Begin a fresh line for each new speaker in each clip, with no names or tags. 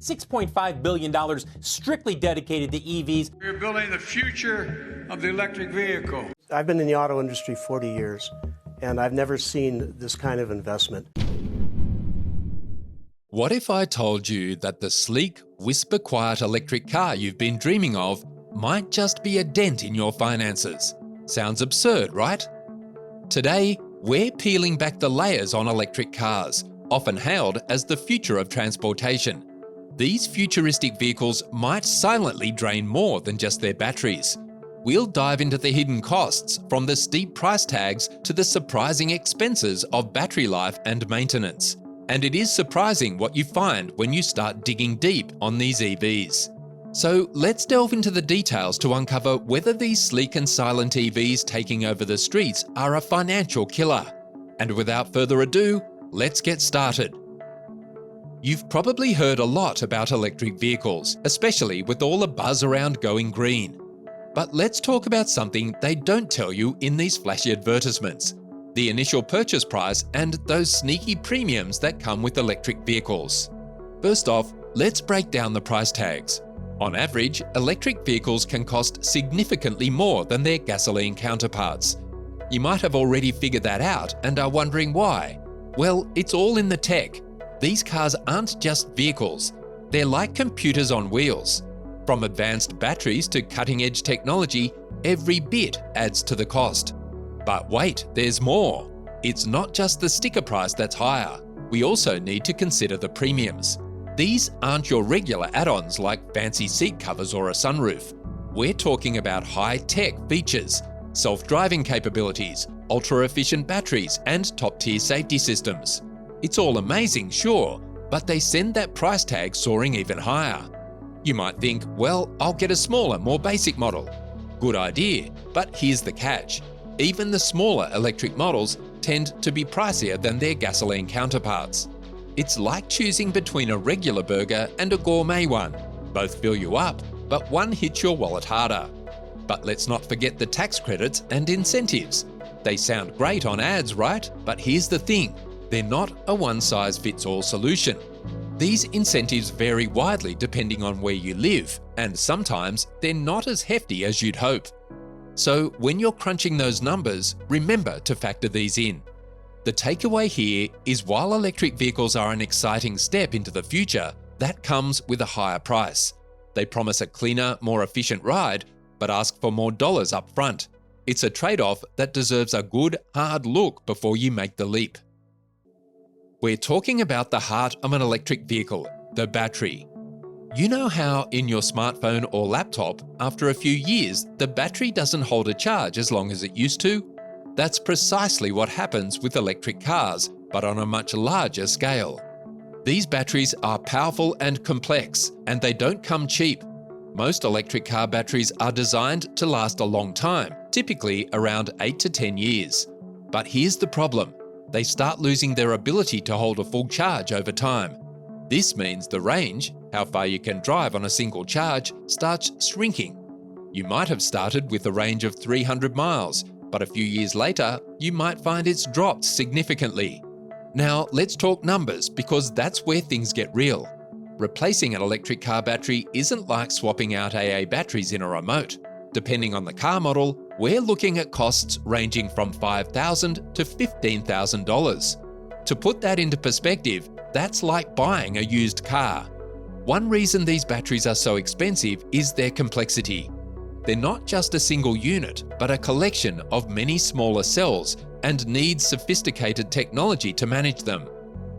$6.5 billion strictly dedicated to EVs.
We're building the future of the electric vehicle.
I've been in the auto industry 40 years, and I've never seen this kind of investment.
What if I told you that the sleek, whisper-quiet electric car you've been dreaming of might just be a dent in your finances? Sounds absurd, right? Today, we're peeling back the layers on electric cars, often hailed as the future of transportation. These futuristic vehicles might silently drain more than just their batteries. We'll dive into the hidden costs, from the steep price tags to the surprising expenses of battery life and maintenance. And it is surprising what you find when you start digging deep on these EVs. So let's delve into the details to uncover whether these sleek and silent EVs taking over the streets are a financial killer. And without further ado, let's get started. You've probably heard a lot about electric vehicles, especially with all the buzz around going green. But let's talk about something they don't tell you in these flashy advertisements: the initial purchase price and those sneaky premiums that come with electric vehicles. First off, let's break down the price tags. On average, electric vehicles can cost significantly more than their gasoline counterparts. You might have already figured that out and are wondering why. Well, it's all in the tech. These cars aren't just vehicles. They're like computers on wheels. From advanced batteries to cutting-edge technology, every bit adds to the cost. But wait, there's more. It's not just the sticker price that's higher. We also need to consider the premiums. These aren't your regular add-ons like fancy seat covers or a sunroof. We're talking about high-tech features, self-driving capabilities, ultra-efficient batteries, and top-tier safety systems. It's all amazing, sure, but they send that price tag soaring even higher. You might think, well, I'll get a smaller, more basic model. Good idea, but here's the catch. Even the smaller electric models tend to be pricier than their gasoline counterparts. It's like choosing between a regular burger and a gourmet one. Both fill you up, but one hits your wallet harder. But let's not forget the tax credits and incentives. They sound great on ads, right? But here's the thing. They're not a one-size-fits-all solution. These incentives vary widely depending on where you live, and sometimes they're not as hefty as you'd hope. So when you're crunching those numbers, remember to factor these in. The takeaway here is while electric vehicles are an exciting step into the future, that comes with a higher price. They promise a cleaner, more efficient ride, but ask for more dollars up front. It's a trade-off that deserves a good, hard look before you make the leap. We're talking about the heart of an electric vehicle, the battery. You know how in your smartphone or laptop, after a few years, the battery doesn't hold a charge as long as it used to? That's precisely what happens with electric cars, but on a much larger scale. These batteries are powerful and complex, and they don't come cheap. Most electric car batteries are designed to last a long time, typically around 8 to 10 years. But here's the problem. They start losing their ability to hold a full charge over time. This means the range, how far you can drive on a single charge, starts shrinking. You might have started with a range of 300 miles, but a few years later, you might find it's dropped significantly. Now, let's talk numbers because that's where things get real. Replacing an electric car battery isn't like swapping out AA batteries in a remote. Depending on the car model, we're looking at costs ranging from $5,000 to $15,000. To put that into perspective, that's like buying a used car. One reason these batteries are so expensive is their complexity. They're not just a single unit, but a collection of many smaller cells and need sophisticated technology to manage them.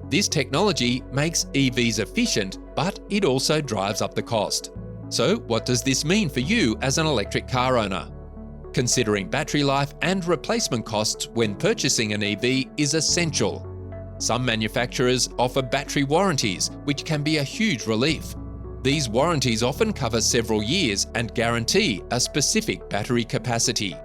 This technology makes EVs efficient, but it also drives up the cost. So what does this mean for you as an electric car owner? Considering battery life and replacement costs when purchasing an EV is essential. Some manufacturers offer battery warranties, which can be a huge relief. These warranties often cover several years and guarantee a specific battery capacity.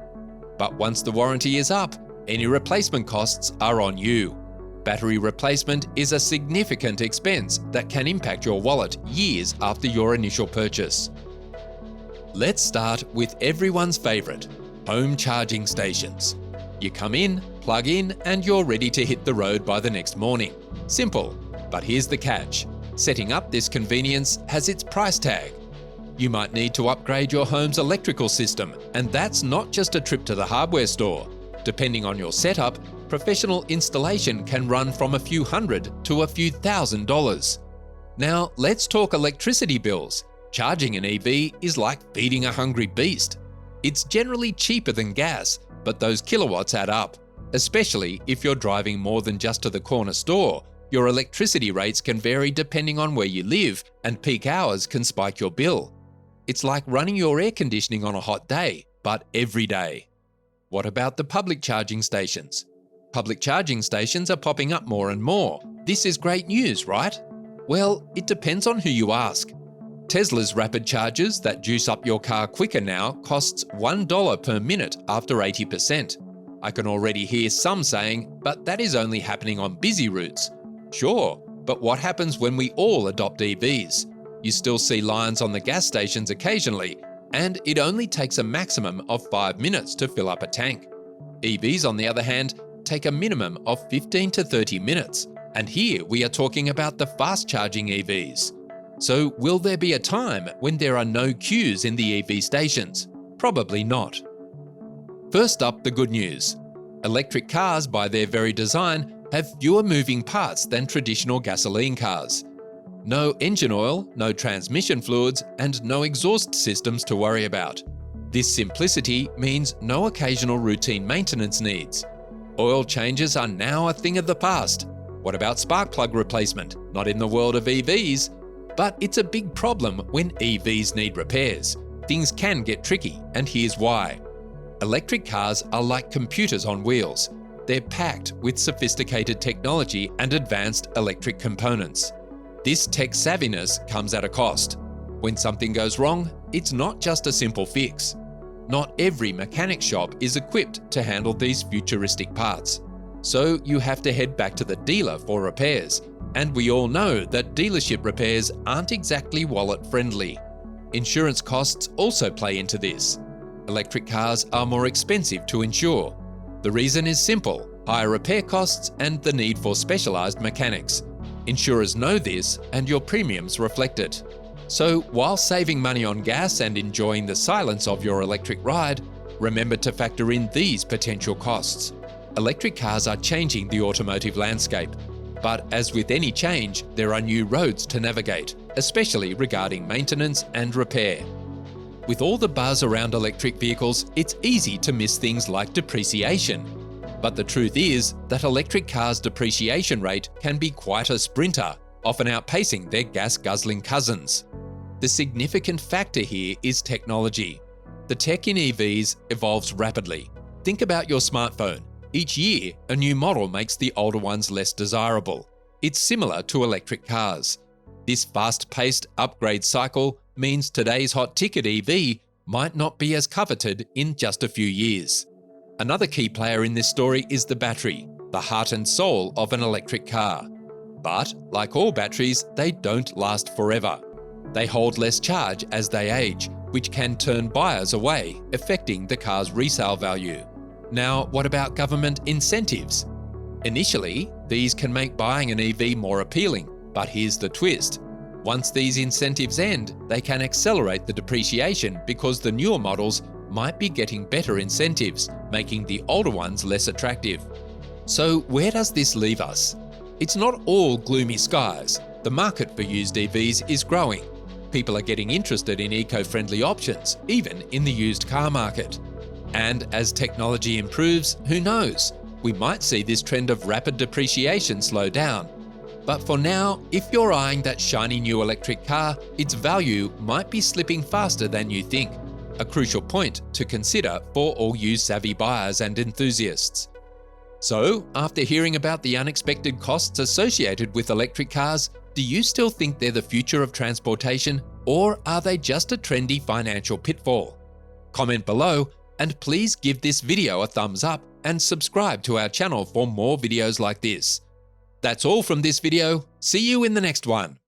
But once the warranty is up, any replacement costs are on you. Battery replacement is a significant expense that can impact your wallet years after your initial purchase. Let's start with everyone's favorite, home charging stations. You come in, plug in, and you're ready to hit the road by the next morning. Simple, but here's the catch. Setting up this convenience has its price tag. You might need to upgrade your home's electrical system, and that's not just a trip to the hardware store. Depending on your setup, professional installation can run from a few hundred to a few $1,000s. Now, let's talk electricity bills. Charging an EV is like feeding a hungry beast. It's generally cheaper than gas, but those kilowatts add up. Especially if you're driving more than just to the corner store, your electricity rates can vary depending on where you live, and peak hours can spike your bill. It's like running your air conditioning on a hot day, but every day. What about the public charging stations? Public charging stations are popping up more and more. This is great news, right? Well, it depends on who you ask. Tesla's rapid chargers that juice up your car quicker now costs $1 per minute after 80%. I can already hear some saying, but that is only happening on busy routes. Sure, but what happens when we all adopt EVs? You still see lines on the gas stations occasionally, and it only takes a maximum of 5 minutes to fill up a tank. EVs, on the other hand, take a minimum of 15 to 30 minutes, and here we are talking about the fast-charging EVs. So will there be a time when there are no queues in the EV stations? Probably not. First up, the good news. Electric cars, by their very design, have fewer moving parts than traditional gasoline cars. No engine oil, no transmission fluids, and no exhaust systems to worry about. This simplicity means no occasional routine maintenance needs. Oil changes are now a thing of the past. What about spark plug replacement? Not in the world of EVs. But it's a big problem when EVs need repairs. Things can get tricky, and here's why. Electric cars are like computers on wheels. They're packed with sophisticated technology and advanced electric components. This tech savviness comes at a cost. When something goes wrong, it's not just a simple fix. Not every mechanic shop is equipped to handle these futuristic parts. So you have to head back to the dealer for repairs. And we all know that dealership repairs aren't exactly wallet-friendly. Insurance costs also play into this. Electric cars are more expensive to insure. The reason is simple: higher repair costs and the need for specialized mechanics. Insurers know this, and your premiums reflect it. So while saving money on gas and enjoying the silence of your electric ride, remember to factor in these potential costs. Electric cars are changing the automotive landscape. But as with any change, there are new roads to navigate, especially regarding maintenance and repair. With all the buzz around electric vehicles, it's easy to miss things like depreciation. But the truth is that electric cars' depreciation rate can be quite a sprinter, often outpacing their gas-guzzling cousins. The significant factor here is technology. The tech in EVs evolves rapidly. Think about your smartphone. Each year, a new model makes the older ones less desirable. It's similar to electric cars. This fast-paced upgrade cycle means today's hot ticket EV might not be as coveted in just a few years. Another key player in this story is the battery, the heart and soul of an electric car. But, like all batteries, they don't last forever. They hold less charge as they age, which can turn buyers away, affecting the car's resale value. Now, what about government incentives? Initially, these can make buying an EV more appealing, but here's the twist. Once these incentives end, they can accelerate the depreciation because the newer models might be getting better incentives, making the older ones less attractive. So where does this leave us? It's not all gloomy skies. The market for used EVs is growing. People are getting interested in eco-friendly options, even in the used car market. And as technology improves, who knows? We might see this trend of rapid depreciation slow down. But for now, if you're eyeing that shiny new electric car, its value might be slipping faster than you think. A crucial point to consider for all you savvy buyers and enthusiasts. So, after hearing about the unexpected costs associated with electric cars, do you still think they're the future of transportation, or are they just a trendy financial pitfall? Comment below, and please give this video a thumbs up and subscribe to our channel for more videos like this. That's all from this video. See you in the next one.